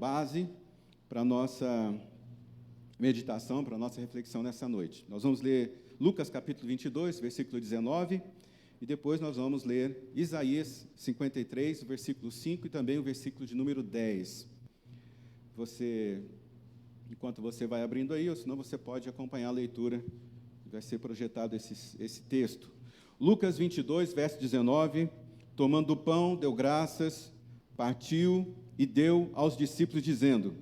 base para a nossa meditação, para a nossa reflexão nessa noite. Nós vamos ler Lucas capítulo 22, versículo 19, e depois nós vamos ler Isaías 53, versículo 5, e também o versículo de número 10. Enquanto você vai abrindo aí, ou senão você pode acompanhar a leitura, vai ser projetado esse texto. Lucas 22, verso 19, tomando o pão, deu graças, partiu e deu aos discípulos, dizendo: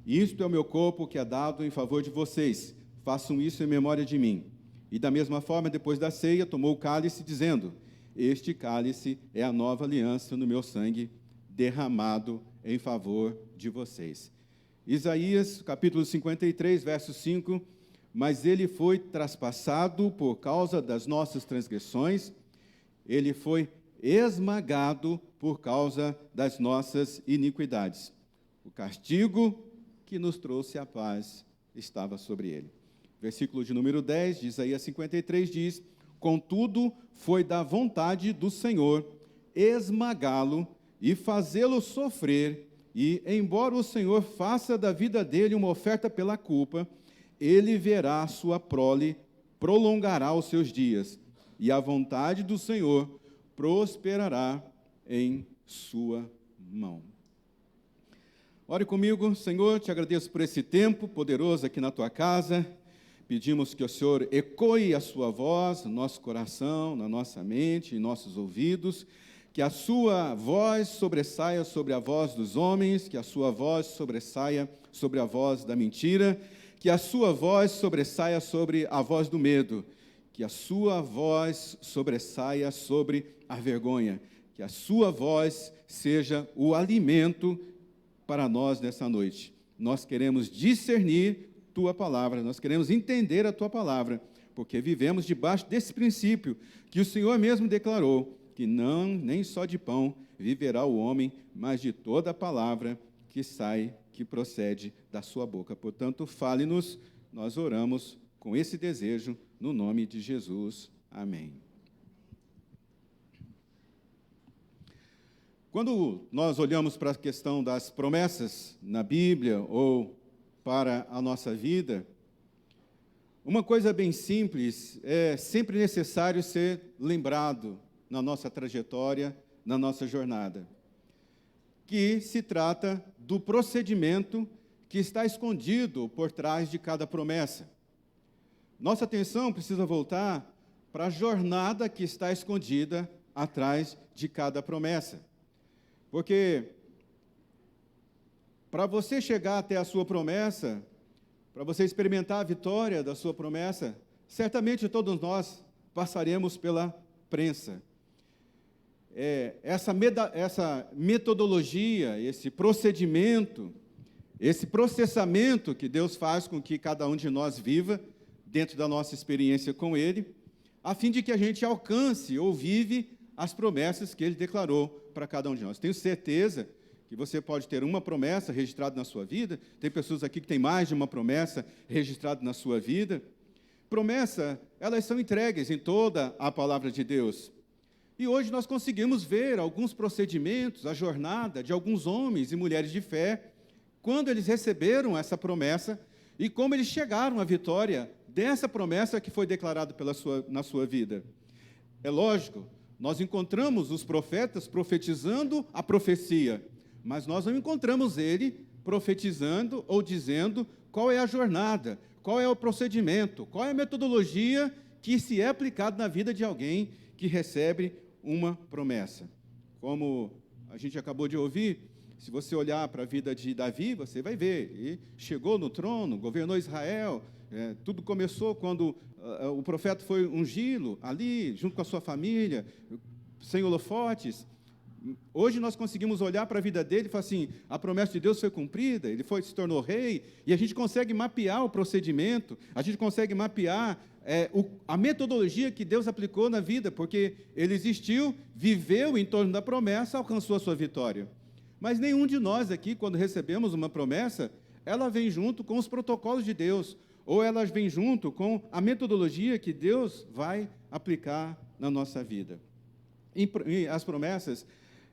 isto é o meu corpo que é dado em favor de vocês, façam isso em memória de mim. E da mesma forma, depois da ceia, tomou o cálice, dizendo: este cálice é a nova aliança no meu sangue, derramado em favor de vocês. Isaías, capítulo 53, verso 5, mas ele foi traspassado por causa das nossas transgressões, ele foi esmagado por causa das nossas iniquidades. O castigo que nos trouxe a paz estava sobre ele. Versículo de número 10 de Isaías 53 diz: contudo, foi da vontade do Senhor esmagá-lo e fazê-lo sofrer, e, embora o Senhor faça da vida dele uma oferta pela culpa, ele verá a sua prole, prolongará os seus dias, e a vontade do Senhor prosperará em sua mão. Ore comigo. Senhor, te agradeço por esse tempo poderoso aqui na tua casa. Pedimos que o Senhor ecoe a sua voz no nosso coração, na nossa mente, em nossos ouvidos, que a sua voz sobressaia sobre a voz dos homens, que a sua voz sobressaia sobre a voz da mentira, que a sua voz sobressaia sobre a voz do medo, que a sua voz sobressaia sobre a vergonha, que a sua voz seja o alimento para nós nessa noite. Nós queremos discernir tua palavra, nós queremos entender a tua palavra, porque vivemos debaixo desse princípio que o Senhor mesmo declarou, que não, nem só de pão viverá o homem, mas de toda a palavra que procede da sua boca. Portanto, fale-nos, nós oramos com esse desejo, no nome de Jesus. Amém. Quando nós olhamos para a questão das promessas na Bíblia ou para a nossa vida, uma coisa bem simples, é sempre necessário ser lembrado na nossa trajetória, na nossa jornada, que se trata do procedimento que está escondido por trás de cada promessa. Nossa atenção precisa voltar para a jornada que está escondida atrás de cada promessa. Porque para você chegar até a sua promessa, para você experimentar a vitória da sua promessa, certamente todos nós passaremos pela prensa. Essa metodologia, esse procedimento, esse processamento que Deus faz com que cada um de nós viva dentro da nossa experiência com Ele, a fim de que a gente alcance ou vive as promessas que Ele declarou para cada um de nós. Tenho certeza que você pode ter uma promessa registrada na sua vida, tem pessoas aqui que têm mais de uma promessa registrada na sua vida. Promessa, elas são entregues em toda a palavra de Deus. E hoje nós conseguimos ver alguns procedimentos, a jornada de alguns homens e mulheres de fé, quando eles receberam essa promessa e como eles chegaram à vitória dessa promessa que foi declarada na sua vida. É lógico, nós encontramos os profetas profetizando a profecia, mas nós não encontramos ele profetizando ou dizendo qual é a jornada, qual é o procedimento, qual é a metodologia que se é aplicada na vida de alguém que recebe uma promessa. Como a gente acabou de ouvir, se você olhar para a vida de Davi, você vai ver, ele chegou no trono, governou Israel, tudo começou quando o profeta foi ungí-lo ali, junto com a sua família, sem holofotes. Hoje nós conseguimos olhar para a vida dele e falar assim, a promessa de Deus foi cumprida, ele se tornou rei, e a gente consegue mapear o procedimento, a gente consegue mapear a metodologia que Deus aplicou na vida, porque ele existiu, viveu em torno da promessa, alcançou a sua vitória. Mas nenhum de nós aqui, quando recebemos uma promessa, ela vem junto com os protocolos de Deus, ou ela vem junto com a metodologia que Deus vai aplicar na nossa vida. E as promessas,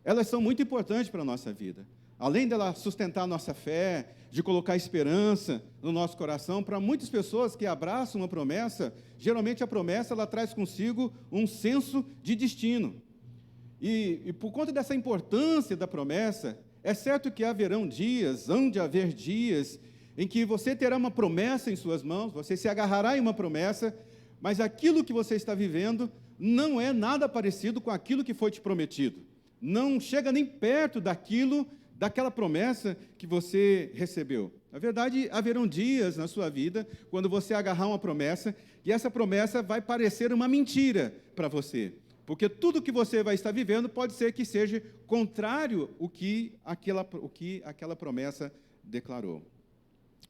elas são muito importantes para a nossa vida. além dela sustentar a nossa fé, de colocar esperança no nosso coração, para muitas pessoas que abraçam uma promessa, geralmente a promessa ela traz consigo um senso de destino. E por conta dessa importância da promessa, é certo que haverão dias, hão de haver dias, em que você terá uma promessa em suas mãos, você se agarrará em uma promessa, mas aquilo que você está vivendo não é nada parecido com aquilo que foi te prometido. Não chega nem perto daquela promessa que você recebeu. Na verdade, haverão dias na sua vida, quando você agarrar uma promessa, e essa promessa vai parecer uma mentira para você. Porque tudo que você vai estar vivendo pode ser que seja contrário ao que aquela promessa declarou.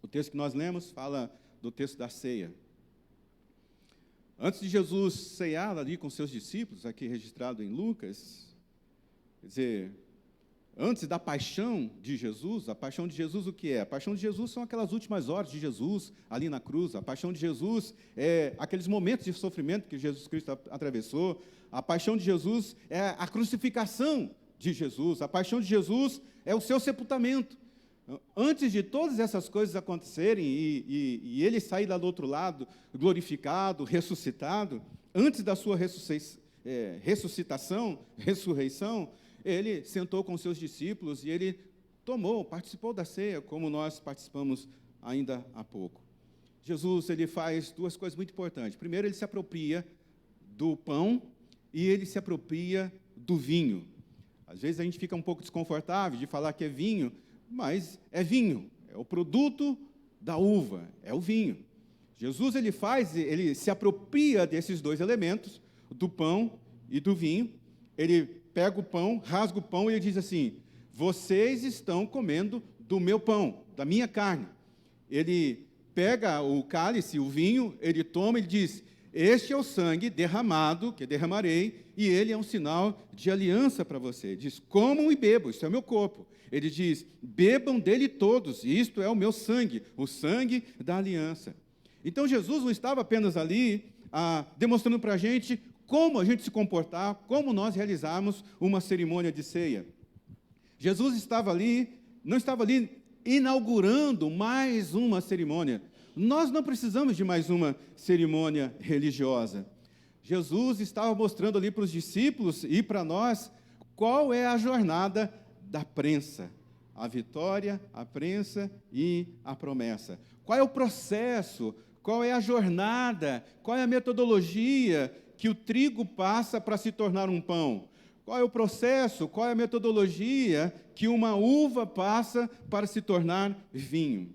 O texto que nós lemos fala do texto da ceia. Antes de Jesus cear ali com seus discípulos, aqui registrado em Lucas, quer dizer, antes da paixão de Jesus, a paixão de Jesus o que é? A paixão de Jesus são aquelas últimas horas de Jesus ali na cruz. A paixão de Jesus é aqueles momentos de sofrimento que Jesus Cristo atravessou. A paixão de Jesus é a crucificação de Jesus. A paixão de Jesus é o seu sepultamento. Antes de todas essas coisas acontecerem e ele sair lá do outro lado, glorificado, ressuscitado, antes da sua ressurreição, ele sentou com seus discípulos e ele participou da ceia, como nós participamos ainda há pouco. Jesus, ele faz duas coisas muito importantes. Primeiro, ele se apropria do pão e ele se apropria do vinho. Às vezes a gente fica um pouco desconfortável de falar que é vinho, mas é vinho, é o produto da uva, é o vinho. Jesus, ele se apropria desses dois elementos, do pão e do vinho. Ele pega o pão, rasga o pão e ele diz assim: vocês estão comendo do meu pão, da minha carne. Ele pega o cálice, o vinho, ele toma e diz: este é o sangue derramado, que derramarei, e ele é um sinal de aliança para você. Ele diz: comam e bebam, isso é o meu corpo. Ele diz: bebam dele todos, isto é o meu sangue, o sangue da aliança. Então Jesus não estava apenas ali demonstrando para a gente como a gente se comportar, como nós realizarmos uma cerimônia de ceia. Jesus não estava ali inaugurando mais uma cerimônia. Nós não precisamos de mais uma cerimônia religiosa. Jesus estava mostrando ali para os discípulos e para nós qual é a jornada da prensa, a vitória, a prensa e a promessa. Qual é o processo, qual é a jornada, qual é a metodologia que o trigo passa para se tornar um pão? Qual é o processo, qual é a metodologia que uma uva passa para se tornar vinho?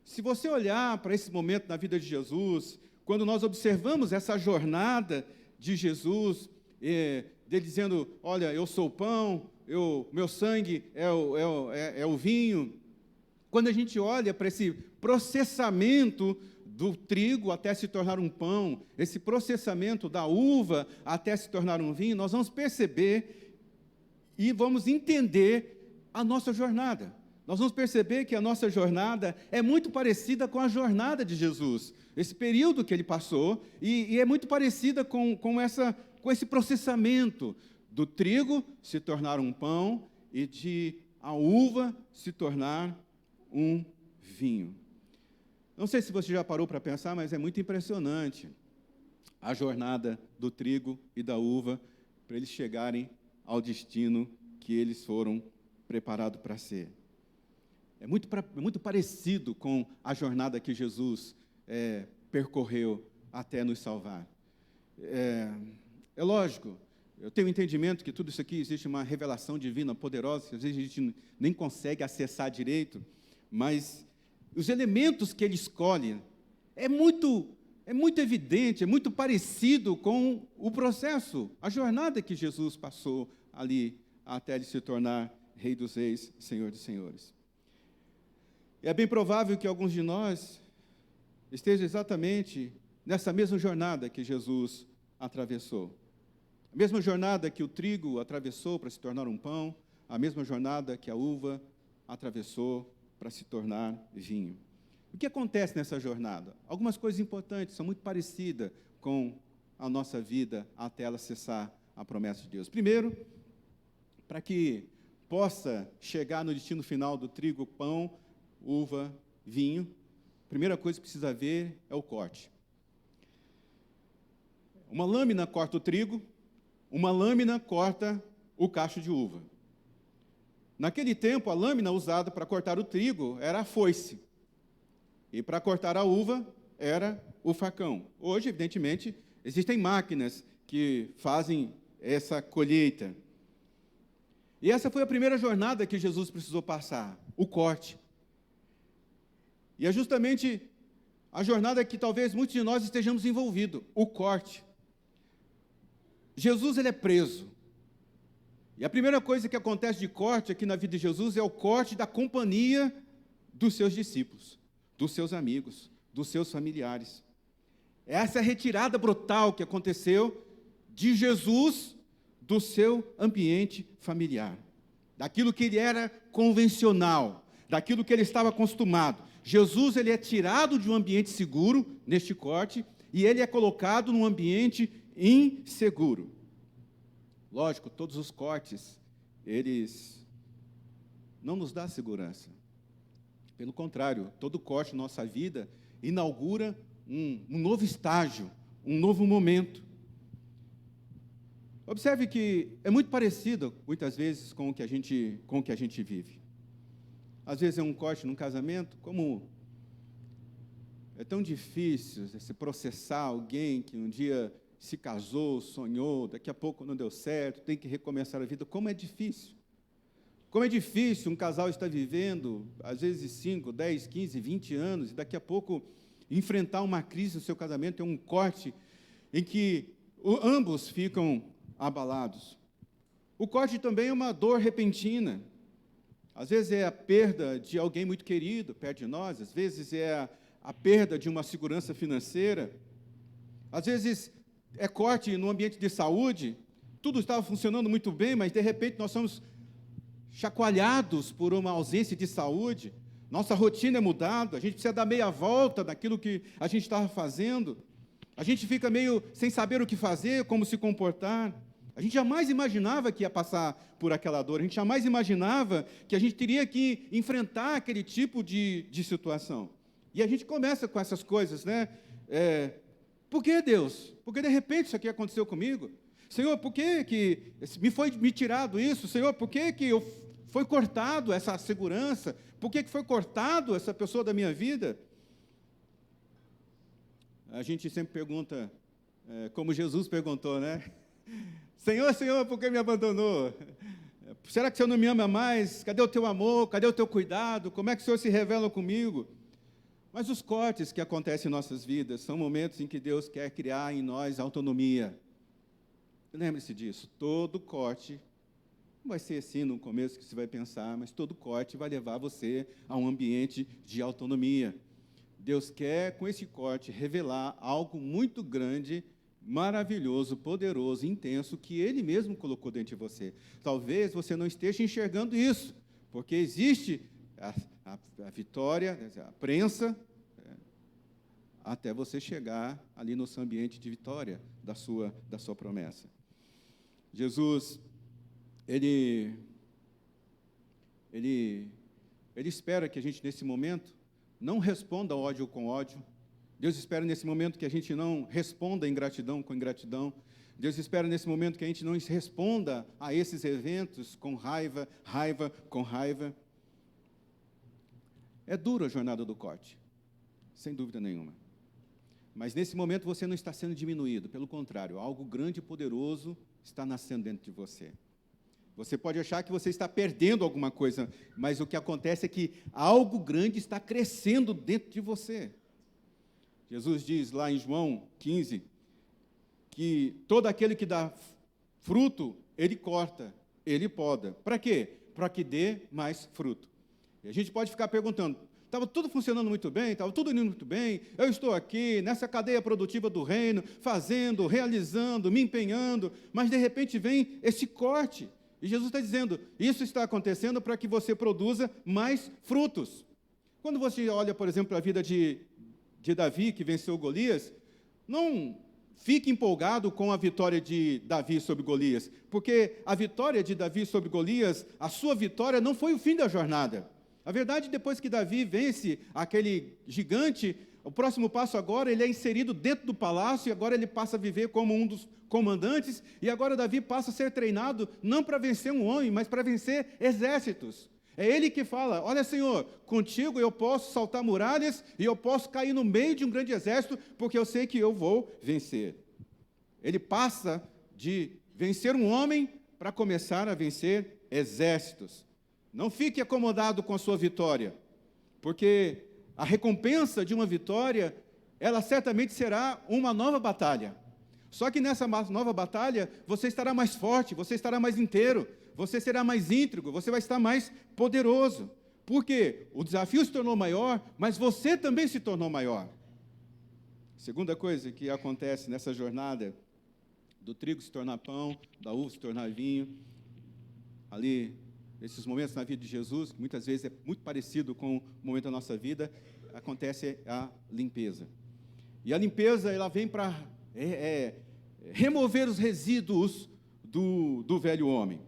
Se você olhar para esse momento na vida de Jesus, quando nós observamos essa jornada de Jesus, dele dizendo: olha, eu sou o pão, meu sangue é o vinho. Quando a gente olha para esse processamento do trigo até se tornar um pão, esse processamento da uva até se tornar um vinho, nós vamos perceber e vamos entender a nossa jornada. Nós vamos perceber que a nossa jornada é muito parecida com a jornada de Jesus, esse período que ele passou, e é muito parecida com esse processamento do trigo se tornar um pão e de a uva se tornar um vinho. Não sei se você já parou para pensar, mas é muito impressionante a jornada do trigo e da uva para eles chegarem ao destino que eles foram preparados para ser. É muito parecido com a jornada que Jesus percorreu até nos salvar. É lógico, eu tenho entendimento que tudo isso aqui existe uma revelação divina poderosa, que às vezes a gente nem consegue acessar direito, mas os elementos que ele escolhe é muito evidente, é muito parecido com o processo, a jornada que Jesus passou ali até ele se tornar Rei dos Reis, Senhor dos Senhores. É bem provável que alguns de nós estejam exatamente nessa mesma jornada que Jesus atravessou. A mesma jornada que o trigo atravessou para se tornar um pão, a mesma jornada que a uva atravessou para se tornar vinho. O que acontece nessa jornada? Algumas coisas importantes, são muito parecidas com a nossa vida até ela cessar a promessa de Deus. Primeiro, para possa chegar no destino final do trigo, pão, uva, vinho, a primeira coisa que precisa ver é o corte. Uma lâmina corta o trigo, uma lâmina corta o cacho de uva. Naquele tempo, a lâmina usada para cortar o trigo era a foice. E para cortar a uva era o facão. Hoje, evidentemente, existem máquinas que fazem essa colheita. E essa foi a primeira jornada que Jesus precisou passar, o corte. E é justamente a jornada que talvez muitos de nós estejamos envolvidos, o corte. Jesus, ele é preso. E a primeira coisa que acontece de corte aqui na vida de Jesus é o corte da companhia dos seus discípulos, dos seus amigos, dos seus familiares. Essa é a retirada brutal que aconteceu de Jesus do seu ambiente familiar, daquilo que ele era convencional, daquilo que ele estava acostumado. Jesus, ele é tirado de um ambiente seguro, neste corte, e ele é colocado num ambiente inseguro. Lógico, todos os cortes, eles não nos dão segurança. Pelo contrário, todo corte na nossa vida inaugura um novo estágio, um novo momento. Observe que é muito parecido, muitas vezes, com o que a gente vive. Às vezes é um corte num casamento, como é tão difícil se processar alguém que um dia se casou, sonhou, daqui a pouco não deu certo, tem que recomeçar a vida. Como é difícil. Como é difícil um casal estar vivendo, às vezes 5, 10, 15, 20 anos, e daqui a pouco enfrentar uma crise no seu casamento, é um corte em que ambos ficam abalados. O corte também é uma dor repentina. Às vezes é a perda de alguém muito querido perto de nós, às vezes é a perda de uma segurança financeira, às vezes é corte no ambiente de saúde, tudo estava funcionando muito bem, mas de repente nós somos chacoalhados por uma ausência de saúde, nossa rotina é mudada, a gente precisa dar meia volta daquilo que a gente estava fazendo, a gente fica meio sem saber o que fazer, como se comportar. A gente jamais imaginava que ia passar por aquela dor, a gente jamais imaginava que a gente teria que enfrentar aquele tipo de situação. E a gente começa com essas coisas, né? Por que, Deus? Por que de repente isso aqui aconteceu comigo? Senhor, por que me tirado isso? Senhor, por que foi cortado essa segurança? Por que foi cortado essa pessoa da minha vida? A gente sempre pergunta, como Jesus perguntou, né? Senhor, Senhor, por que me abandonou? Será que o Senhor não me ama mais? Cadê o teu amor? Cadê o teu cuidado? Como é que o Senhor se revela comigo? Mas os cortes que acontecem em nossas vidas são momentos em que Deus quer criar em nós autonomia. Lembre-se disso, todo corte, não vai ser assim no começo que você vai pensar, mas todo corte vai levar você a um ambiente de autonomia. Deus quer, com esse corte, revelar algo muito grande, maravilhoso, poderoso, intenso, que Ele mesmo colocou dentro de você. Talvez você não esteja enxergando isso, porque existe a vitória, a prensa, até você chegar ali no seu ambiente de vitória da sua promessa. Jesus, ele espera que a gente, nesse momento, não responda ódio com ódio. Deus espera, nesse momento, que a gente não responda ingratidão com ingratidão. Deus espera, nesse momento, que a gente não responda a esses eventos com raiva com raiva. É dura a jornada do corte, sem dúvida nenhuma. Mas, nesse momento, você não está sendo diminuído. Pelo contrário, algo grande e poderoso está nascendo dentro de você. Você pode achar que você está perdendo alguma coisa, mas o que acontece é que algo grande está crescendo dentro de você. Jesus diz lá em João 15, que todo aquele que dá fruto, ele corta, ele poda. Para quê? Para que dê mais fruto. E a gente pode ficar perguntando, estava tudo funcionando muito bem, estava tudo indo muito bem, eu estou aqui nessa cadeia produtiva do reino, fazendo, realizando, me empenhando, mas de repente vem esse corte. E Jesus está dizendo, isso está acontecendo para que você produza mais frutos. Quando você olha, por exemplo, a vida de Davi, que venceu Golias, não fique empolgado com a vitória de Davi sobre Golias, porque a vitória de Davi sobre Golias, a sua vitória não foi o fim da jornada. A verdade, depois que Davi vence aquele gigante, o próximo passo agora, ele é inserido dentro do palácio, e agora ele passa a viver como um dos comandantes, e agora Davi passa a ser treinado, não para vencer um homem, mas para vencer exércitos. É ele que fala, olha Senhor, contigo eu posso saltar muralhas, e eu posso cair no meio de um grande exército, porque eu sei que eu vou vencer. Ele passa de vencer um homem para começar a vencer exércitos. Não fique acomodado com a sua vitória, porque a recompensa de uma vitória, ela certamente será uma nova batalha. Só que nessa nova batalha, você estará mais forte, você estará mais inteiro, você será mais íntegro, você vai estar mais poderoso. Por quê? O desafio se tornou maior, mas você também se tornou maior. Segunda coisa que acontece nessa jornada, do trigo se tornar pão, da uva se tornar vinho, ali, nesses momentos na vida de Jesus, que muitas vezes é muito parecido com o momento da nossa vida, acontece a limpeza. E a limpeza, ela vem para remover os resíduos do velho homem.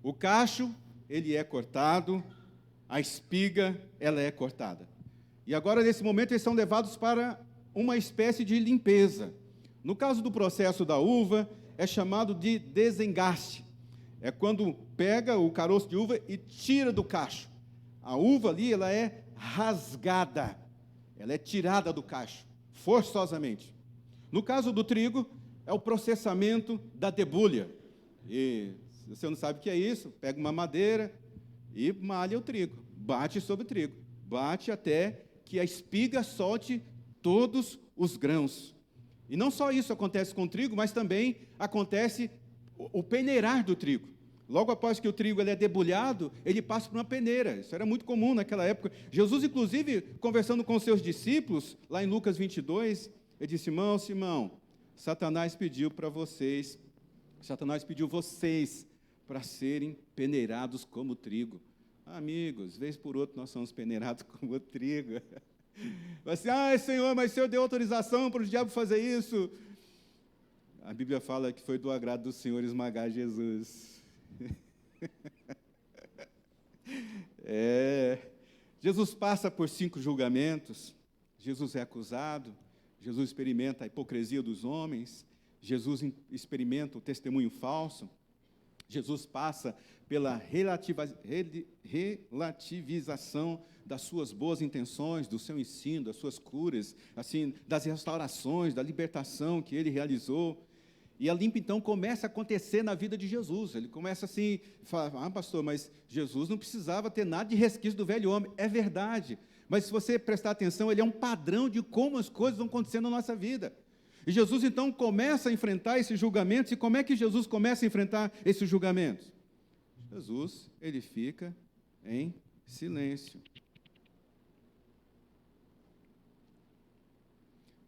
O cacho, ele é cortado, a espiga, ela é cortada. E agora, nesse momento, eles são levados para uma espécie de limpeza. No caso do processo da uva, é chamado de desengaste. É quando pega o caroço de uva e tira do cacho. A uva ali, ela é rasgada, ela é tirada do cacho, forçosamente. No caso do trigo, é o processamento da debulha. E se você não sabe o que é isso, pega uma madeira e malha o trigo, bate sobre o trigo, bate até que a espiga solte todos os grãos. E não só isso acontece com o trigo, mas também acontece o peneirar do trigo. Logo após que o trigo ele é debulhado, ele passa por uma peneira. Isso era muito comum naquela época. Jesus, inclusive, conversando com os seus discípulos, lá em Lucas 22, ele disse, Simão, Satanás pediu vocês para serem peneirados como trigo. Amigos, vez por outra nós somos peneirados como trigo. Você, Senhor, mas o Senhor deu autorização para o diabo fazer isso. A Bíblia fala que foi do agrado do Senhor esmagar Jesus. Jesus passa por 5 julgamentos, Jesus é acusado, Jesus experimenta a hipocrisia dos homens, Jesus experimenta o testemunho falso, Jesus passa pela relativização das suas boas intenções, do seu ensino, das suas curas, assim, das restaurações, da libertação que ele realizou. E a limpa, então, começa a acontecer na vida de Jesus. Ele começa assim, fala, pastor, mas Jesus não precisava ter nada de resquício do velho homem. É verdade, mas se você prestar atenção, ele é um padrão de como as coisas vão acontecendo na nossa vida. E Jesus, então, começa a enfrentar esses julgamentos. E como é que Jesus começa a enfrentar esses julgamentos? Jesus, ele fica em silêncio.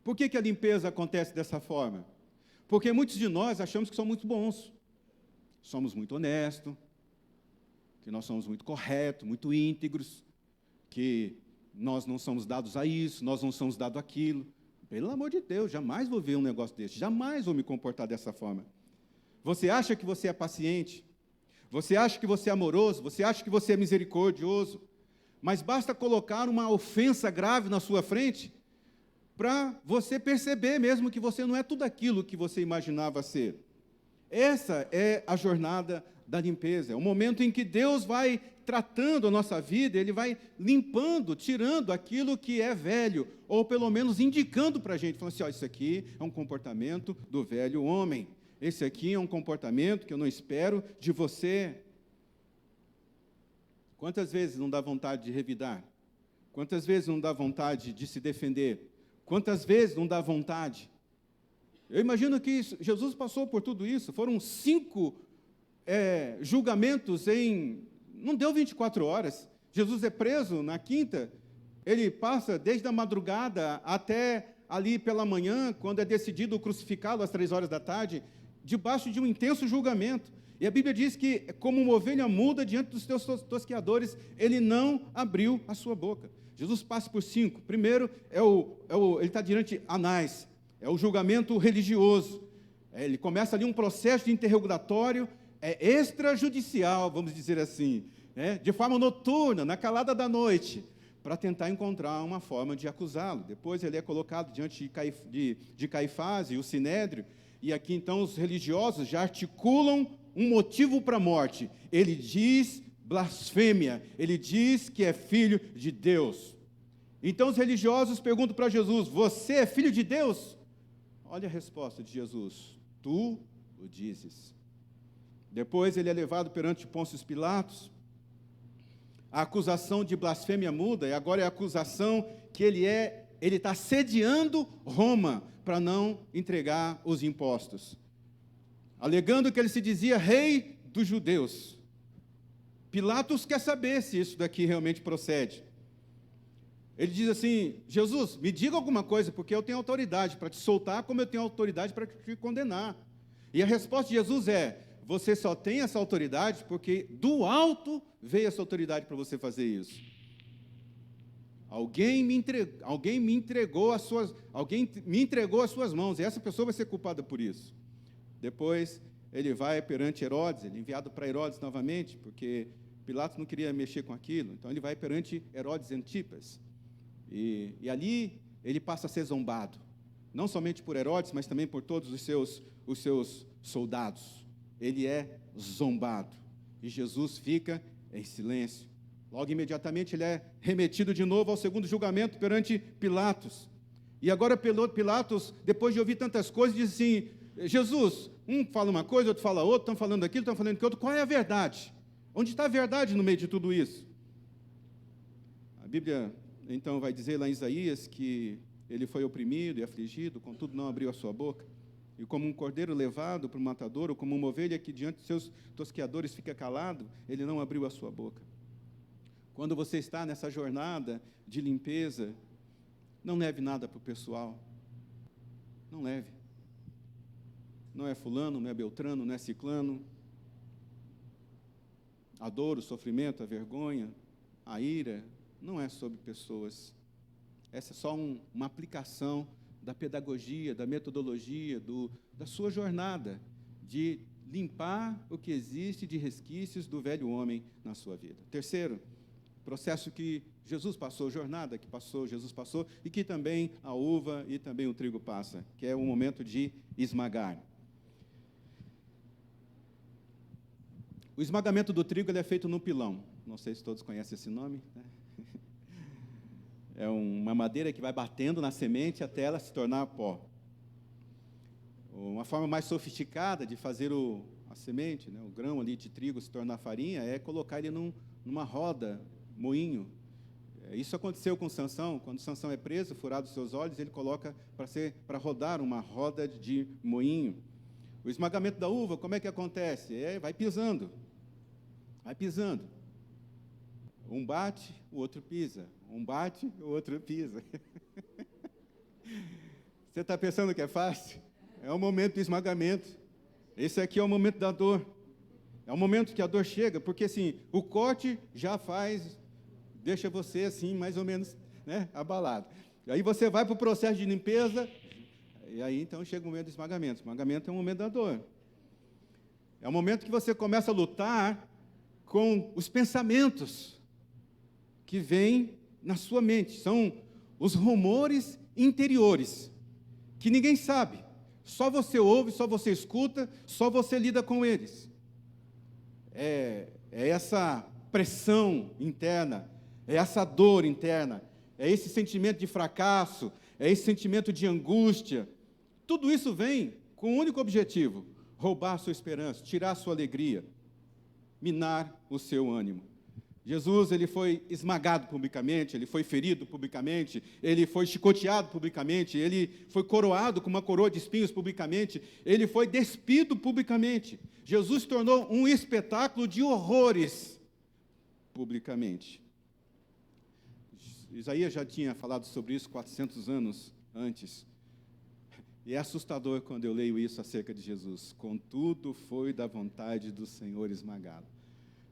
Por que a limpeza acontece dessa forma? Porque muitos de nós achamos que somos muito bons, somos muito honestos, que nós somos muito corretos, muito íntegros, que nós não somos dados a isso, nós não somos dados àquilo. Pelo amor de Deus, jamais vou ver um negócio desse, jamais vou me comportar dessa forma. Você acha que você é paciente, você acha que você é amoroso, você acha que você é misericordioso, mas basta colocar uma ofensa grave na sua frente para você perceber mesmo que você não é tudo aquilo que você imaginava ser. Essa é a jornada da limpeza, é o momento em que Deus vai tratando a nossa vida, Ele vai limpando, tirando aquilo que é velho, ou pelo menos indicando para a gente, falando assim, isso aqui é um comportamento do velho homem, esse aqui é um comportamento que eu não espero de você. Quantas vezes não dá vontade de revidar? Quantas vezes não dá vontade de se defender? Quantas vezes não dá vontade? Eu imagino que Jesus passou por tudo isso. Foram 5 julgamentos não deu 24 horas. Jesus é preso na quinta. Ele passa desde a madrugada até ali pela manhã, quando é decidido crucificá-lo às 3 horas da tarde, debaixo de um intenso julgamento. E a Bíblia diz que, como uma ovelha muda diante dos teus tosqueadores, ele não abriu a sua boca. Jesus passa por 5. Primeiro, ele está diante de Anás. É o julgamento religioso. Ele começa ali um processo de interrogatório extrajudicial, vamos dizer assim, de forma noturna, na calada da noite, para tentar encontrar uma forma de acusá-lo. Depois ele é colocado diante de Caifás e o Sinédrio, e aqui então os religiosos já articulam um motivo para a morte. Ele diz blasfêmia, ele diz que é filho de Deus. Então os religiosos perguntam para Jesus: você é filho de Deus? Olha a resposta de Jesus: tu o dizes. Depois ele é levado perante Pôncio Pilatos. A acusação de blasfêmia muda, e agora é a acusação que ele está sediando Roma para não entregar os impostos, alegando que ele se dizia rei dos judeus. Pilatos quer saber se isso daqui realmente procede. Ele diz assim: Jesus, me diga alguma coisa, porque eu tenho autoridade para te soltar, como eu tenho autoridade para te condenar. E a resposta de Jesus é: você só tem essa autoridade porque do alto veio essa autoridade para você fazer isso. Alguém me entregou as suas mãos, e essa pessoa vai ser culpada por isso. Depois ele vai perante Herodes, ele é enviado para Herodes novamente, porque Pilatos não queria mexer com aquilo, então ele vai perante Herodes Antipas. E ali ele passa a ser zombado, não somente por Herodes, mas também por todos os seus soldados. Ele é zombado, e Jesus fica em silêncio. Logo imediatamente ele é remetido de novo ao segundo julgamento perante Pilatos. E agora Pilatos, depois de ouvir tantas coisas, diz assim: Jesus, um fala uma coisa, outro fala outra, estão falando aquilo, estão falando aquilo, qual é a verdade? Onde está a verdade no meio de tudo isso? A Bíblia então vai dizer lá em Isaías que ele foi oprimido e afligido, contudo não abriu a sua boca. E como um cordeiro levado para o matadouro, como uma ovelha que diante de seus tosqueadores fica calado, ele não abriu a sua boca. Quando você está nessa jornada de limpeza, não leve nada para o pessoal. Não leve. Não é fulano, não é beltrano, não é ciclano. A dor, o sofrimento, a vergonha, a ira, não é sobre pessoas. Essa é só uma aplicação da pedagogia, da metodologia, da sua jornada de limpar o que existe de resquícios do velho homem na sua vida. Terceiro, processo que Jesus passou, jornada que Jesus passou, e que também a uva e também o trigo passa, que é o momento de esmagar. O esmagamento do trigo ele é feito no pilão. Não sei se todos conhecem esse nome, né? É uma madeira que vai batendo na semente até ela se tornar pó. Uma forma mais sofisticada de fazer a semente, né, o grão ali de trigo se tornar farinha, é colocar ele numa roda, moinho. Isso aconteceu com Sansão. Quando Sansão é preso, furado os seus olhos, ele coloca para rodar uma roda de moinho. O esmagamento da uva, como é que acontece? Vai pisando. Vai pisando. Um bate, o outro pisa. Um bate, o outro pisa. Você está pensando que é fácil? É o momento do esmagamento. Esse aqui é o momento da dor. É o momento que a dor chega, porque assim, o corte já deixa você assim, mais ou menos, né, abalado. E aí você vai para o processo de limpeza, e aí então chega o momento do esmagamento. O esmagamento é o momento da dor. É o momento que você começa a lutar com os pensamentos que vêm na sua mente. São os rumores interiores, que ninguém sabe. Só você ouve, só você escuta, só você lida com eles. É essa pressão interna, é essa dor interna, é esse sentimento de fracasso, é esse sentimento de angústia. Tudo isso vem com um único objetivo: roubar a sua esperança, tirar a sua alegria, minar o seu ânimo. Jesus, ele foi esmagado publicamente, ele foi ferido publicamente, ele foi chicoteado publicamente, ele foi coroado com uma coroa de espinhos publicamente, ele foi despido publicamente. Jesus se tornou um espetáculo de horrores publicamente. Isaías já tinha falado sobre isso 400 anos antes. E é assustador quando eu leio isso acerca de Jesus. Contudo, foi da vontade do Senhor esmagá-lo.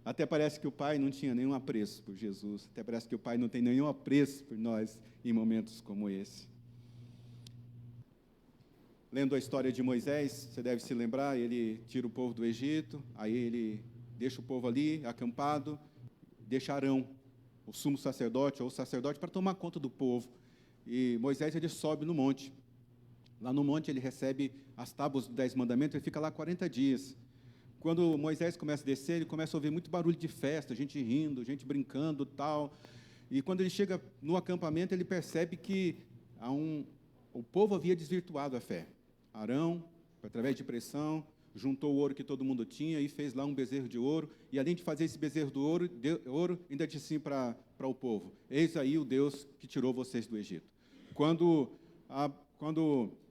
Até parece que o Pai não tinha nenhum apreço por Jesus. Até parece que o Pai não tem nenhum apreço por nós em momentos como esse. lendo a história de Moisés, você deve se lembrar, ele tira o povo do Egito, aí ele deixa o povo ali, acampado, deixa Arão, o sumo sacerdote, ou o sacerdote, para tomar conta do povo. E Moisés, ele sobe no monte. Lá no monte, ele recebe as tábuas dos 10 mandamentos, ele fica lá 40 dias. Quando Moisés começa a descer, ele começa a ouvir muito barulho de festa, gente rindo, gente brincando, tal. E quando ele chega no acampamento, ele percebe que o povo havia desvirtuado a fé. Arão, através de pressão, juntou o ouro que todo mundo tinha e fez lá um bezerro de ouro. E, além de fazer esse bezerro de ouro, ainda disse assim para o povo: eis aí o Deus que tirou vocês do Egito. Quando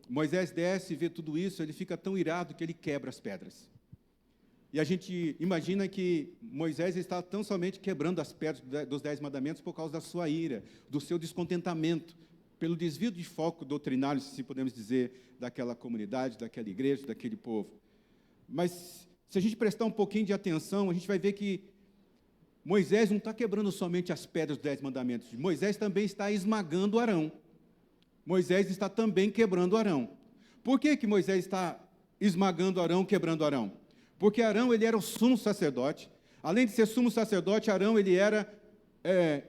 Moisés desce e vê tudo isso, ele fica tão irado que ele quebra as pedras. E a gente imagina que Moisés está tão somente quebrando as pedras dos 10 mandamentos por causa da sua ira, do seu descontentamento, pelo desvio de foco doutrinário, se podemos dizer, daquela comunidade, daquela igreja, daquele povo. Mas, se a gente prestar um pouquinho de atenção, a gente vai ver que Moisés não está quebrando somente as pedras dos 10 mandamentos. Moisés também está esmagando Arão. Moisés está também quebrando Arão. Por que Moisés está esmagando Arão, quebrando Arão? Porque Arão, ele era o sumo sacerdote. Além de ser sumo sacerdote, Arão, ele era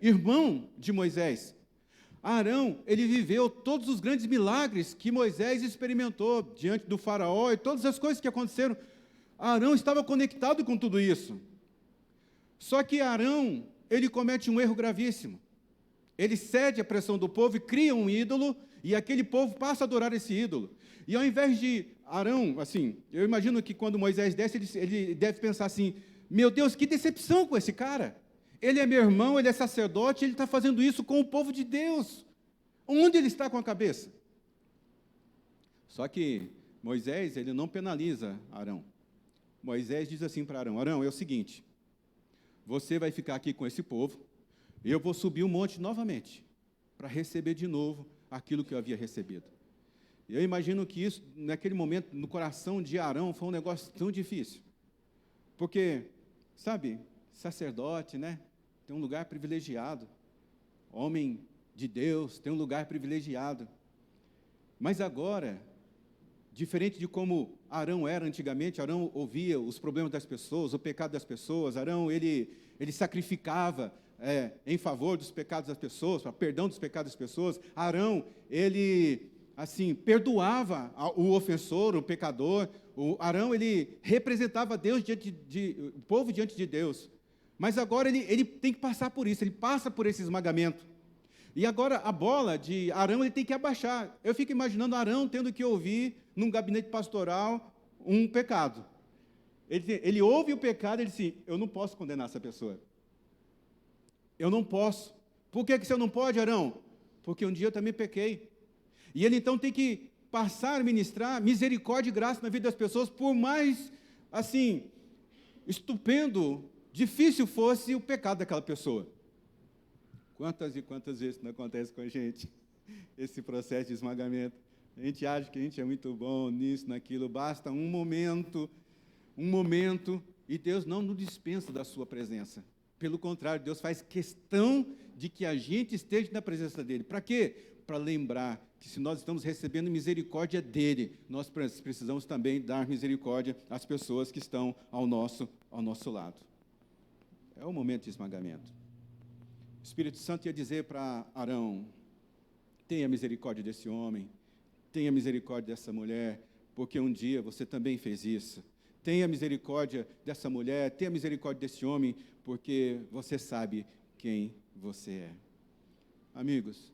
irmão de Moisés. Arão, ele viveu todos os grandes milagres que Moisés experimentou diante do faraó e todas as coisas que aconteceram. Arão estava conectado com tudo isso. Só que Arão, ele comete um erro gravíssimo. Ele cede à pressão do povo e cria um ídolo, e aquele povo passa a adorar esse ídolo. E ao invés de Arão, assim, eu imagino que quando Moisés desce, ele deve pensar assim: meu Deus, que decepção com esse cara. Ele é meu irmão, ele é sacerdote, ele está fazendo isso com o povo de Deus. Onde ele está com a cabeça? Só que Moisés, ele não penaliza Arão. Moisés diz assim para Arão: Arão, é o seguinte, você vai ficar aqui com esse povo, e eu vou subir o monte novamente, para receber de novo aquilo que eu havia recebido. Eu imagino que isso, naquele momento, no coração de Arão, foi um negócio tão difícil. Porque, sabe, sacerdote, né? Tem um lugar privilegiado. Homem de Deus tem um lugar privilegiado. Mas agora, diferente de como Arão era antigamente, Arão ouvia os problemas das pessoas, o pecado das pessoas. Arão, ele sacrificava em favor dos pecados das pessoas, para perdão dos pecados das pessoas. Arão, ele, assim, perdoava o ofensor, o pecador. Arão, ele representava Deus o povo diante de Deus. Mas agora ele tem que passar por isso, ele passa por esse esmagamento. E agora a bola de Arão, ele tem que abaixar. Eu fico imaginando Arão tendo que ouvir, num gabinete pastoral, um pecado. Ele ouve o pecado e ele diz assim: eu não posso condenar essa pessoa. Eu não posso. Por que você não pode, Arão? Porque um dia eu também pequei. E ele então tem que passar a ministrar misericórdia e graça na vida das pessoas, por mais, assim, estupendo, difícil fosse o pecado daquela pessoa. Quantas e quantas vezes não acontece com a gente esse processo de esmagamento? A gente acha que a gente é muito bom nisso, naquilo, basta um momento, e Deus não nos dispensa da sua presença. Pelo contrário, Deus faz questão de que a gente esteja na presença dEle. Para quê? Para lembrar que se nós estamos recebendo misericórdia dEle, nós precisamos também dar misericórdia às pessoas que estão ao nosso lado. É o momento de esmagamento. O Espírito Santo ia dizer para Arão: tenha misericórdia desse homem, tenha misericórdia dessa mulher, porque um dia você também fez isso. Tenha misericórdia dessa mulher, tenha misericórdia desse homem, porque você sabe quem você é. Amigos,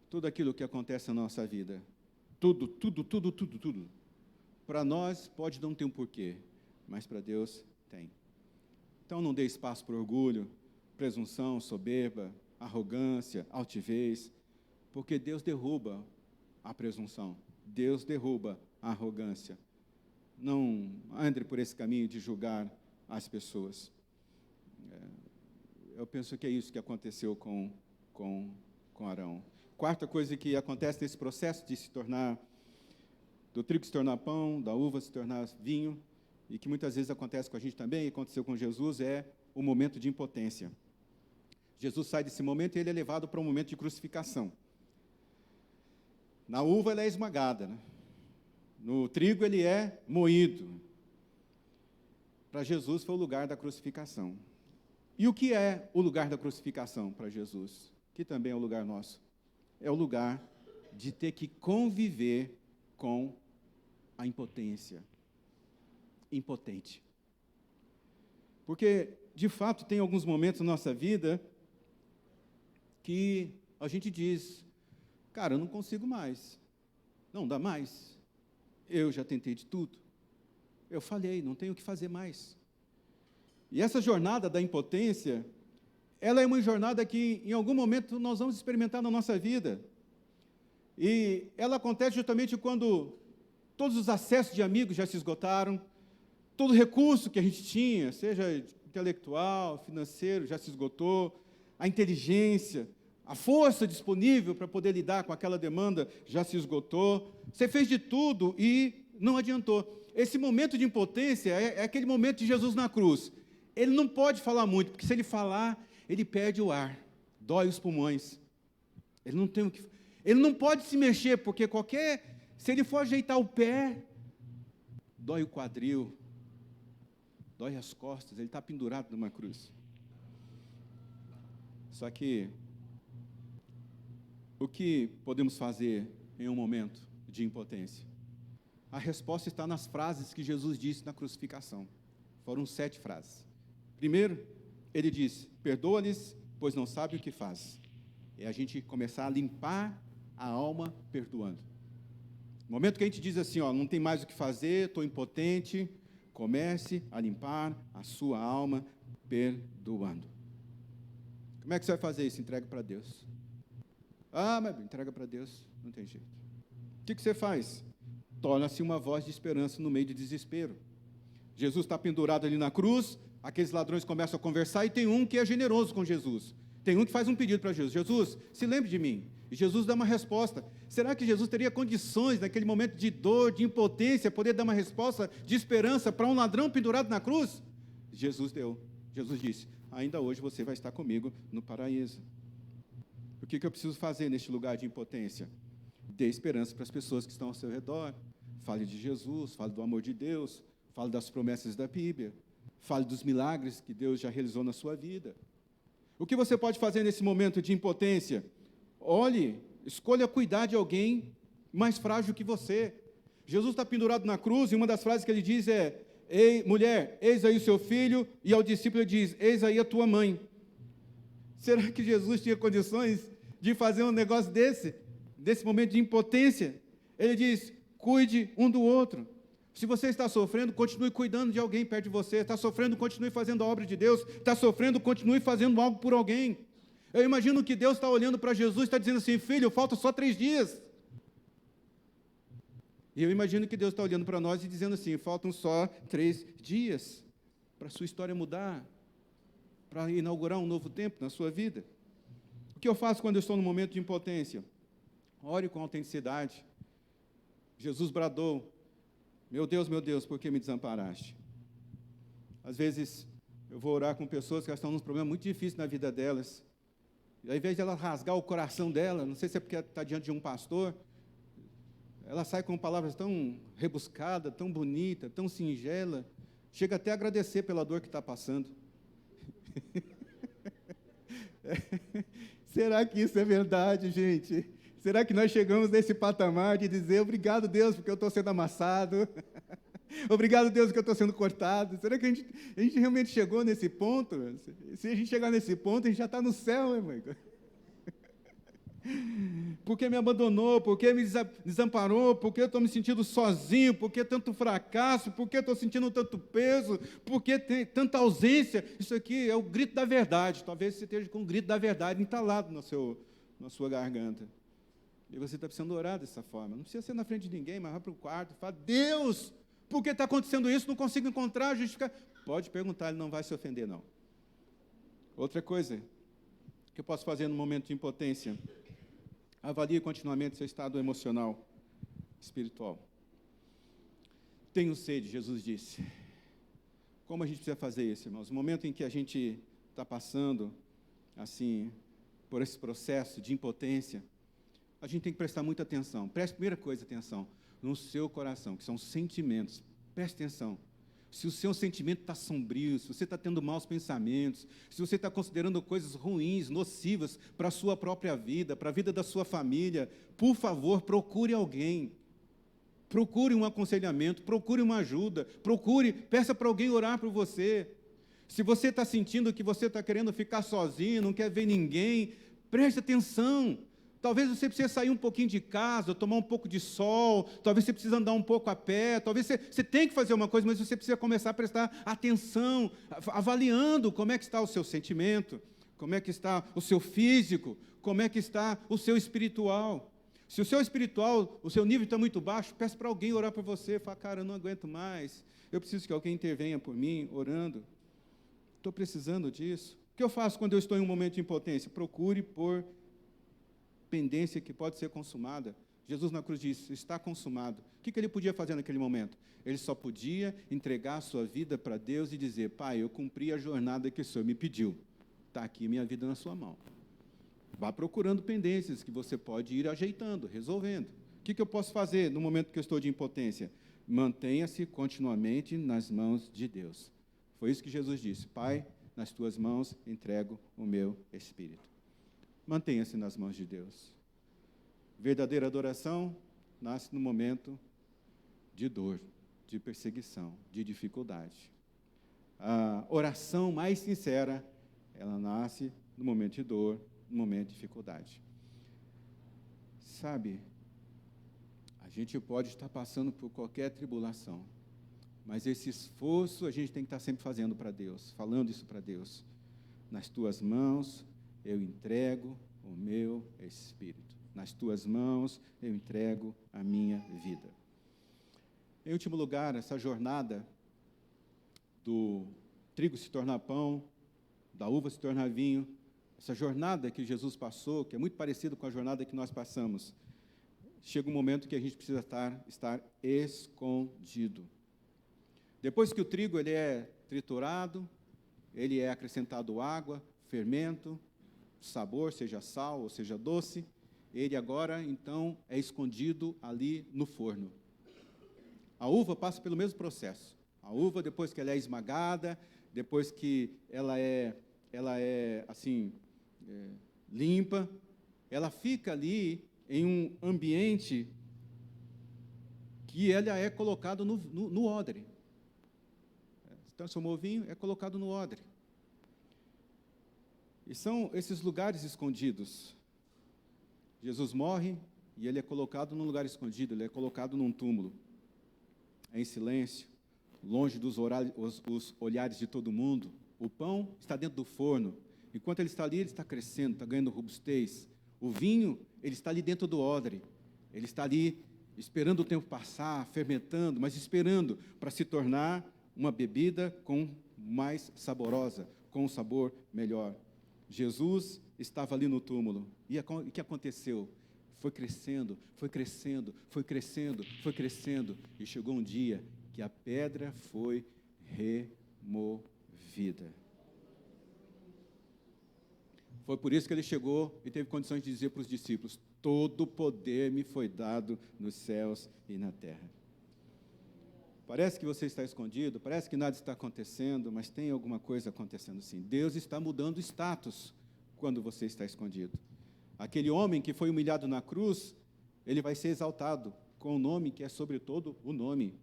tudo aquilo que acontece na nossa vida, tudo, para nós pode não ter um porquê, mas para Deus tem. Então não dê espaço para orgulho, presunção, soberba, arrogância, altivez, porque Deus derruba a presunção, Deus derruba a arrogância. Não ande por esse caminho de julgar as pessoas. Eu penso que é isso que aconteceu com Arão. Quarta coisa que acontece nesse processo de se tornar, do trigo se tornar pão, da uva se tornar vinho, e que muitas vezes acontece com a gente também, e aconteceu com Jesus, é o momento de impotência. Jesus sai desse momento e ele é levado para um momento de crucificação. Na uva ela é esmagada, né? no trigo ele é moído. Para Jesus foi o lugar da crucificação. E o que é o lugar da crucificação para Jesus? Que também é o lugar nosso. É o lugar de ter que conviver com a impotência. Impotente. Porque, de fato, tem alguns momentos na nossa vida que a gente diz, cara, eu não consigo mais. Não dá mais. Eu já tentei de tudo. Eu falhei, não tenho o que fazer mais. E essa jornada da impotência, ela é uma jornada que, em algum momento, nós vamos experimentar na nossa vida. E ela acontece justamente quando todos os acessos de amigos já se esgotaram, todo recurso que a gente tinha, seja intelectual, financeiro, já se esgotou, a inteligência, a força disponível para poder lidar com aquela demanda já se esgotou. Você fez de tudo e não adiantou. Esse momento de impotência é aquele momento de Jesus na cruz. Ele não pode falar muito, porque se ele falar, ele perde o ar, dói os pulmões. Ele não tem o que... Ele não pode se mexer, porque se ele for ajeitar o pé, dói o quadril, dói as costas, ele está pendurado numa cruz. Só que, o que podemos fazer em um momento de impotência? A resposta está nas frases que Jesus disse na crucificação. Foram 7 frases. Primeiro, ele disse, perdoa-lhes, pois não sabe o que faz. É a gente começar a limpar a alma perdoando. No momento que a gente diz assim, não tem mais o que fazer, estou impotente, comece a limpar a sua alma perdoando. Como é que você vai fazer isso? Entrega para Deus. Mas entrega para Deus, não tem jeito. O que você faz? Torna-se uma voz de esperança no meio de desespero. Jesus está pendurado ali na cruz, aqueles ladrões começam a conversar e tem um que é generoso com Jesus. Tem um que faz um pedido para Jesus. Jesus, se lembre de mim. E Jesus dá uma resposta. Será que Jesus teria condições, naquele momento de dor, de impotência, poder dar uma resposta de esperança para um ladrão pendurado na cruz? Jesus deu. Jesus disse, ainda hoje você vai estar comigo no paraíso. O que eu preciso fazer neste lugar de impotência? Dê esperança para as pessoas que estão ao seu redor. Fale de Jesus, fale do amor de Deus, fale das promessas da Bíblia, fale dos milagres que Deus já realizou na sua vida. O que você pode fazer nesse momento de impotência? Olhe, escolha cuidar de alguém mais frágil que você. Jesus está pendurado na cruz e uma das frases que ele diz é, ei, mulher, eis aí o seu filho, e ao discípulo ele diz, eis aí a tua mãe. Será que Jesus tinha condições de fazer um negócio desse momento de impotência? Ele diz, cuide um do outro. Se você está sofrendo, continue cuidando de alguém perto de você. Está sofrendo, continue fazendo a obra de Deus. Está sofrendo, continue fazendo algo por alguém. Eu imagino que Deus está olhando para Jesus e está dizendo assim, filho, falta só 3 dias. E eu imagino que Deus está olhando para nós e dizendo assim, faltam só 3 dias para a sua história mudar, para inaugurar um novo tempo na sua vida. O que eu faço quando eu estou no momento de impotência? Ore com autenticidade. Jesus bradou, meu Deus, por que me desamparaste? Às vezes, eu vou orar com pessoas que estão num problema muito difícil na vida delas. E ao invés de ela rasgar o coração dela, não sei se é porque está diante de um pastor, ela sai com palavras tão rebuscadas, tão bonita, tão singela, chega até a agradecer pela dor que está passando. Será que isso é verdade, gente? Será que nós chegamos nesse patamar de dizer obrigado, Deus, porque eu estou sendo amassado? Obrigado, Deus, porque eu estou sendo cortado. Será que a gente realmente chegou nesse ponto? Se a gente chegar nesse ponto, a gente já está no céu, meu irmão. Por que me abandonou? Por que me desamparou? Por que eu estou me sentindo sozinho? Por que tanto fracasso? Por que estou sentindo tanto peso? Por que tem tanta ausência? Isso aqui é o grito da verdade. Talvez você esteja com o grito da verdade entalado na sua garganta. E você está precisando orar dessa forma. Não precisa ser na frente de ninguém, mas vai para o quarto e fala, Deus, por que está acontecendo isso? Não consigo encontrar, justificar. Pode perguntar, ele não vai se ofender, não. Outra coisa que eu posso fazer no momento de impotência, avalie continuamente seu estado emocional, espiritual. Tenho sede, Jesus disse. Como a gente precisa fazer isso, irmãos? No momento em que a gente está passando, assim, por esse processo de impotência, a gente tem que prestar muita atenção. Preste, primeira coisa, atenção. no seu coração, que são sentimentos. Preste atenção. Se o seu sentimento está sombrio, se você está tendo maus pensamentos, se você está considerando coisas ruins, nocivas para a sua própria vida, para a vida da sua família, por favor, procure alguém. Procure um aconselhamento, procure uma ajuda, peça para alguém orar por você. Se você está sentindo que você está querendo ficar sozinho, não quer ver ninguém, preste atenção. Talvez você precise sair um pouquinho de casa, tomar um pouco de sol, talvez você precise andar um pouco a pé, talvez você tenha que fazer uma coisa, mas você precisa começar a prestar atenção, avaliando como é que está o seu sentimento, como é que está o seu físico, como é que está o seu espiritual. Se o seu espiritual, o seu nível está muito baixo, peça para alguém orar por você, fala, cara, eu não aguento mais, eu preciso que alguém intervenha por mim, orando, estou precisando disso. O que eu faço quando eu estou em um momento de impotência? Procure por pendência que pode ser consumada. Jesus na cruz disse, está consumado. O que ele podia fazer naquele momento? Ele só podia entregar a sua vida para Deus e dizer, Pai, eu cumpri a jornada que o Senhor me pediu. Está aqui minha vida na sua mão. Vá procurando pendências que você pode ir ajeitando, resolvendo. O que eu posso fazer no momento que eu estou de impotência? Mantenha-se continuamente nas mãos de Deus. Foi isso que Jesus disse, Pai, nas tuas mãos entrego o meu espírito. Mantenha-se nas mãos de Deus. Verdadeira adoração nasce no momento de dor, de perseguição, de dificuldade. A oração mais sincera, ela nasce no momento de dor, no momento de dificuldade. Sabe, a gente pode estar passando por qualquer tribulação, mas esse esforço a gente tem que estar sempre fazendo para Deus, falando isso para Deus. Nas tuas mãos eu entrego o meu espírito. Nas tuas mãos eu entrego a minha vida. Em último lugar, essa jornada do trigo se tornar pão, da uva se tornar vinho, essa jornada que Jesus passou, que é muito parecido com a jornada que nós passamos, chega um momento que a gente precisa estar escondido. Depois que o trigo ele é triturado, ele é acrescentado água, fermento, sabor, seja sal ou seja doce, ele agora, então, é escondido ali no forno. A uva passa pelo mesmo processo. A uva, depois que ela é esmagada, depois que ela é assim, limpa, ela fica ali em um ambiente que ela é colocado no odre. Se transformou o vinho, é colocado no odre. E são esses lugares escondidos. Jesus morre e ele é colocado num lugar escondido, ele é colocado num túmulo. É em silêncio, longe dos os olhares de todo mundo. O pão está dentro do forno. Enquanto ele está ali, ele está crescendo, está ganhando robustez. O vinho, ele está ali dentro do odre. Ele está ali esperando o tempo passar, fermentando, mas esperando para se tornar uma bebida mais saborosa, com um sabor melhor. Jesus estava ali no túmulo. E o que aconteceu? Foi crescendo, foi crescendo, foi crescendo, foi crescendo. E chegou um dia que a pedra foi removida. Foi por isso que ele chegou e teve condições de dizer para os discípulos, todo o poder me foi dado nos céus e na terra. Parece que você está escondido, parece que nada está acontecendo, mas tem alguma coisa acontecendo sim. Deus está mudando o status quando você está escondido. Aquele homem que foi humilhado na cruz, ele vai ser exaltado com o nome que é sobre todo o nome.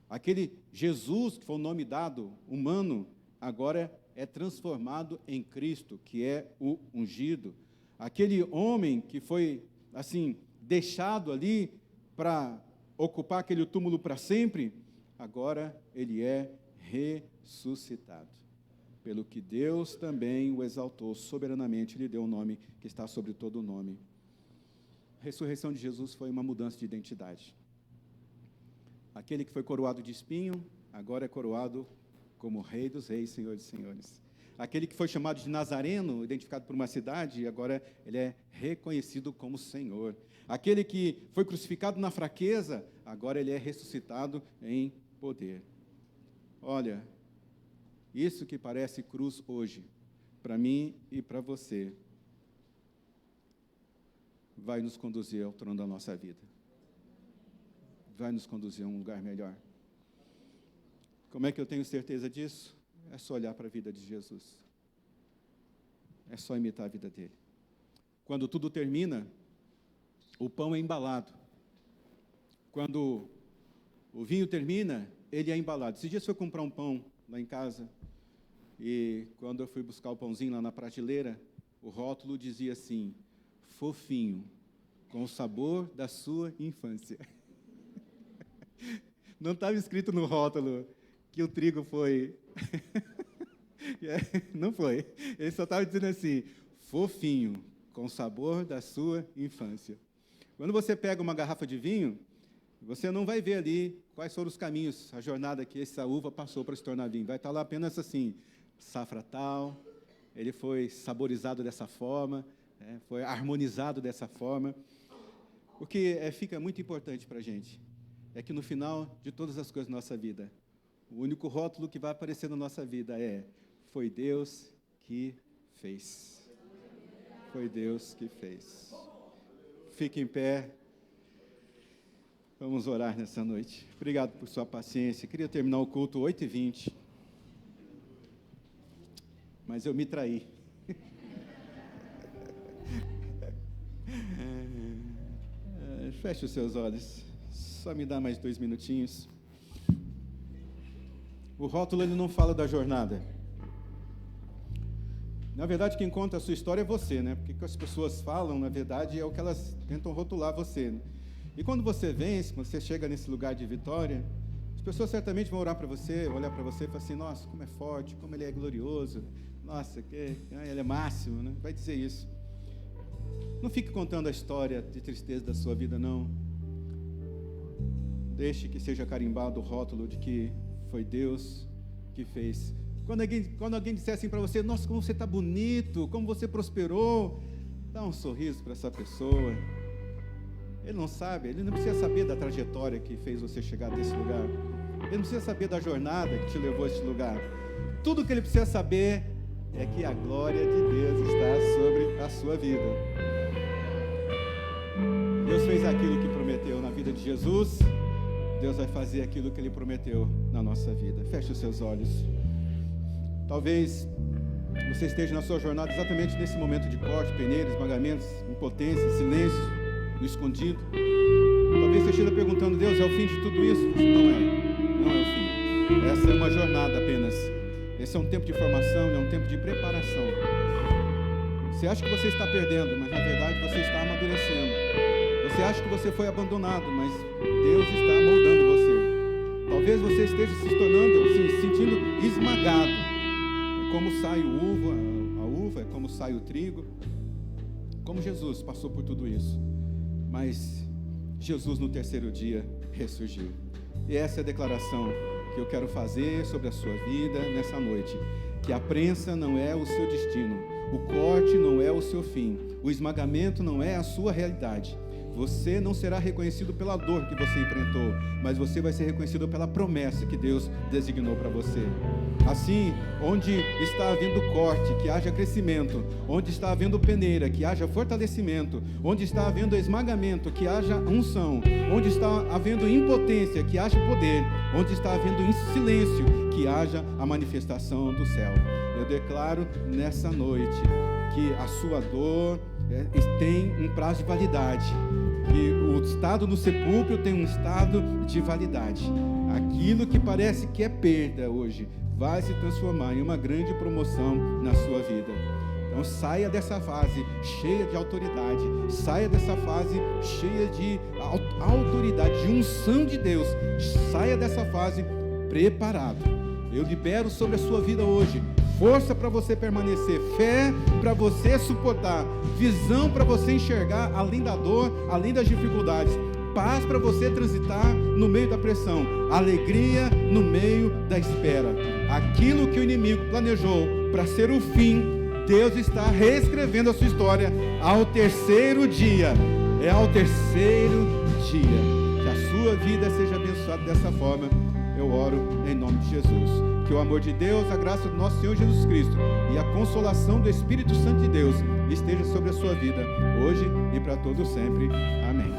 Aquele Jesus, que foi o nome dado, humano, agora é transformado em Cristo, que é o ungido. Aquele homem que foi, assim, deixado ali para ocupar aquele túmulo para sempre, agora ele é ressuscitado. Pelo que Deus também o exaltou soberanamente, lhe deu um nome que está sobre todo o nome. A ressurreição de Jesus foi uma mudança de identidade. Aquele que foi coroado de espinho, agora é coroado como Rei dos Reis, Senhor dos Senhores. Aquele que foi chamado de Nazareno, identificado por uma cidade, agora ele é reconhecido como Senhor. Aquele que foi crucificado na fraqueza, agora ele é ressuscitado em poder. Olha, isso que parece cruz hoje, para mim e para você, vai nos conduzir ao trono da nossa vida. vai nos conduzir a um lugar melhor. Como é que eu tenho certeza disso? É só olhar para a vida de Jesus. É só imitar a vida dele. Quando tudo termina, o pão é embalado. Quando o vinho termina, ele é embalado. Esses dias eu fui comprar um pão lá em casa, e quando eu fui buscar o pãozinho lá na prateleira, o rótulo dizia assim: fofinho, com o sabor da sua infância. Não estava escrito no rótulo que o trigo foi... Não foi. Ele só estava dizendo assim: fofinho, com o sabor da sua infância. Quando você pega uma garrafa de vinho, você não vai ver ali quais foram os caminhos, a jornada que essa uva passou para se tornar vinho. Vai estar lá apenas assim: safra tal, ele foi saborizado dessa forma, foi harmonizado dessa forma. O que fica muito importante para a gente é que no final de todas as coisas da nossa vida, o único rótulo que vai aparecer na nossa vida é: foi Deus que fez. Foi Deus que fez. Fique em pé. Vamos orar nessa noite. Obrigado por sua paciência. Queria terminar o culto 8h20. Mas eu me traí. Feche os seus olhos. Só me dá mais 2 minutinhos. O rótulo, ele não fala da jornada. Na verdade, quem conta a sua história é você, né? Porque o que as pessoas falam, na verdade, é o que elas tentam rotular você, né? E quando você vence, quando você chega nesse lugar de vitória, as pessoas certamente vão orar para você, olhar para você e falar assim: nossa, como é forte, como ele é glorioso, nossa, ele é máximo, né? Vai dizer isso. Não fique contando a história de tristeza da sua vida, não. Deixe que seja carimbado o rótulo de que foi Deus que fez. Quando alguém disser assim para você: nossa, como você está bonito, como você prosperou, dá um sorriso para essa pessoa. Ele não sabe, ele não precisa saber da trajetória que fez você chegar nesse lugar. Ele não precisa saber da jornada que te levou a este lugar. Tudo que ele precisa saber é que a glória de Deus está sobre a sua vida. Deus fez aquilo que prometeu na vida de Jesus. Deus vai fazer aquilo que Ele prometeu na nossa vida. Feche os seus olhos. Talvez você esteja na sua jornada exatamente nesse momento de corte, peneira, esmagamentos, impotência, silêncio, no escondido. Talvez você esteja perguntando: Deus, é o fim de tudo isso? Não é o fim. Essa é uma jornada apenas. Esse é um tempo de formação, é um tempo de preparação. Você acha que você está perdendo, mas na verdade você está amadurecendo. Você acha que você foi abandonado, mas Deus está moldando você. Talvez você esteja se tornando, se sentindo esmagado. É como sai a uva, é como sai o trigo. Como Jesus passou por tudo isso. Mas Jesus no terceiro dia ressurgiu. E essa é a declaração que eu quero fazer sobre a sua vida nessa noite. Que a prensa não é o seu destino. O corte não é o seu fim. O esmagamento não é a sua realidade. Você não será reconhecido pela dor que você enfrentou, mas você vai ser reconhecido pela promessa que Deus designou para você. Assim, onde está havendo corte, que haja crescimento. Onde está havendo peneira, que haja fortalecimento. Onde está havendo esmagamento, que haja unção. Onde está havendo impotência, que haja poder. Onde está havendo silêncio, que haja a manifestação do céu. Eu declaro nessa noite que a sua dor tem um prazo de validade. Que o estado no sepulcro tem um estado de validade. Aquilo que parece que é perda hoje vai se transformar em uma grande promoção na sua vida. Então saia dessa fase cheia de autoridade, saia dessa fase cheia de autoridade, de unção de Deus, saia dessa fase preparado. Eu libero sobre a sua vida hoje força para você permanecer, fé para você suportar, visão para você enxergar além da dor, além das dificuldades, paz para você transitar no meio da pressão, alegria no meio da espera. Aquilo que o inimigo planejou para ser o fim, Deus está reescrevendo a sua história ao terceiro dia. É ao terceiro dia. Que a sua vida seja abençoada dessa forma. Eu oro em nome de Jesus. Que o amor de Deus, a graça do nosso Senhor Jesus Cristo e a consolação do Espírito Santo de Deus esteja sobre a sua vida, hoje e para todo sempre. Amém.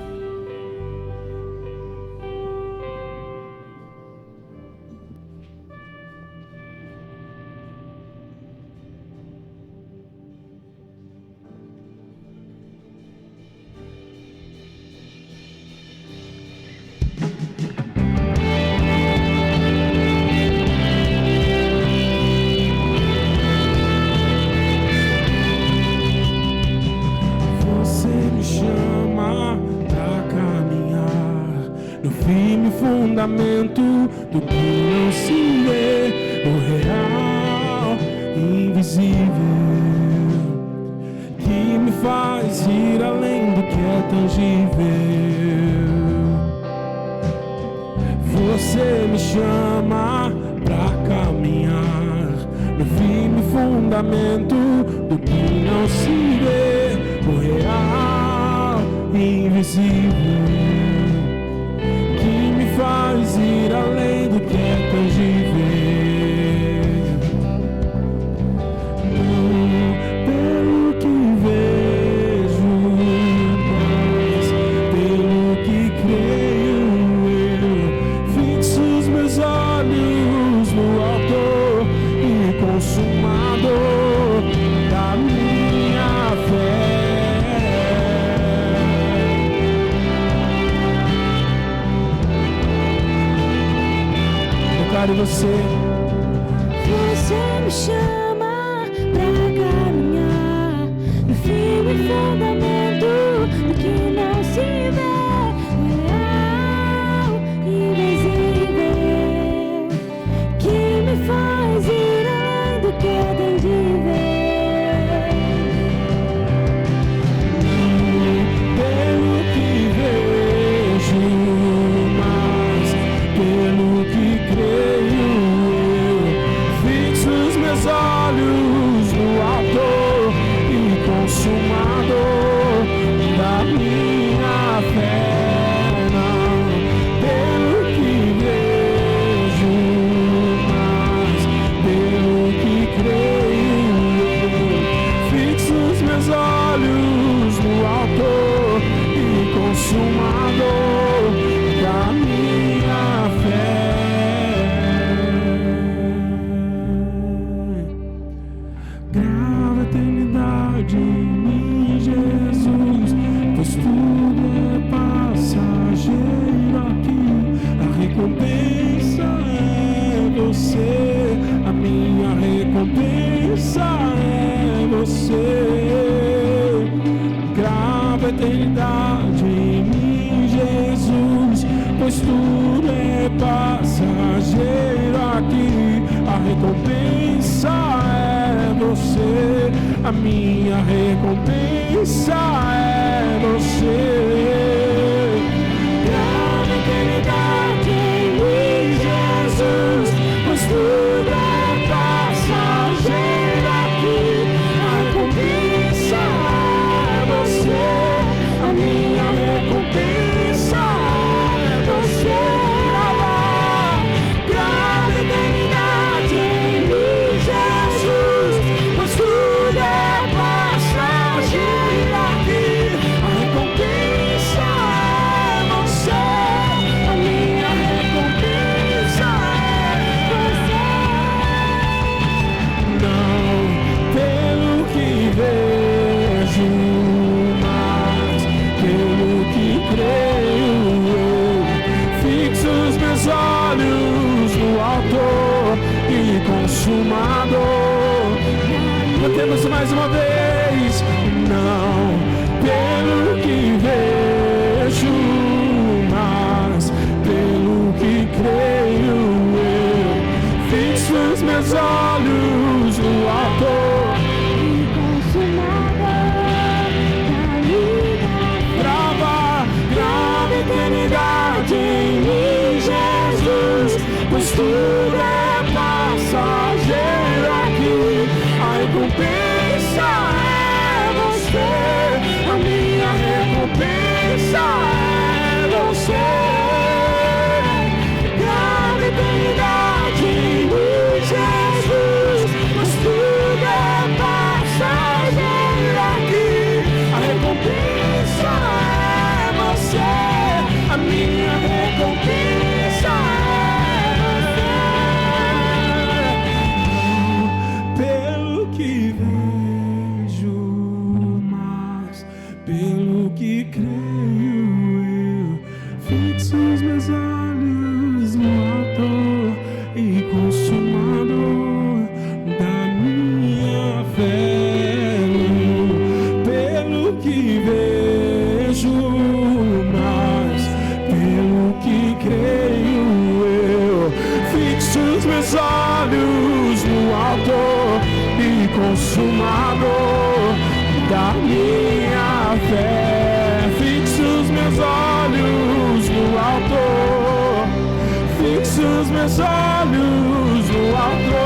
fundamento do que não se vê, o real, invisível, que me faz ir além do que é tangível. Você me chama pra caminhar no firme fundamento do que não se vê, o real, invisível, que me faz ir além do que é tangível. Não pelo que vejo, mas pelo que creio eu. Fixo os meus olhos no autor e consumador da minha fé. Declare você. Você me chama pra caminhar no firme fundamento do que não se vê, real, invisível, que me faz ir além do que é tangível. Pelo que vejo, mas pelo que creio eu. Fixo os meus olhos no autor e consumador da minha fé. Não pelo que vejo, mas pelo que creio eu. Fixo os meus olhos no autor e consumador da minha fé. Grava a eternidade em mim, Jesus, pois tudo é passageiro aqui. A recompensa é você, a minha recompensa é você. Grava a eternidade em mim, Jesus, pois tudo é passageiro aqui. A recompensa é você, a minha recompensa é você. Grava a eternidade em mim, Jesus, pois tudo é passageiro aqui. A recompensa é você, a minha recompensa é você. Grava a eternidade em mim, Jesus, pois tudo é passageiro aqui. A recompensa é você, a minha recompensa é você. Não pelo que vejo, mas pelo que creio eu. Fixo os meus olhos no autor e consumador. Cantemos mais uma vez. Não pelo que vejo, mas pelo que creio eu. Fixo os meus olhos no autor E consumador da minha Grava a eternidade em mim, Jesus, pois tudo é passageiro aqui. A recompensa é você, a minha recompensa é você. Grava a eternidade em mim, Jesus, pois tudo é passageiro aqui. A recompensa é você, a minha recompensa é você. meus olhos no alto,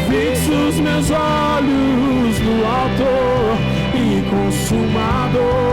fixo os meus olhos no alto e consumador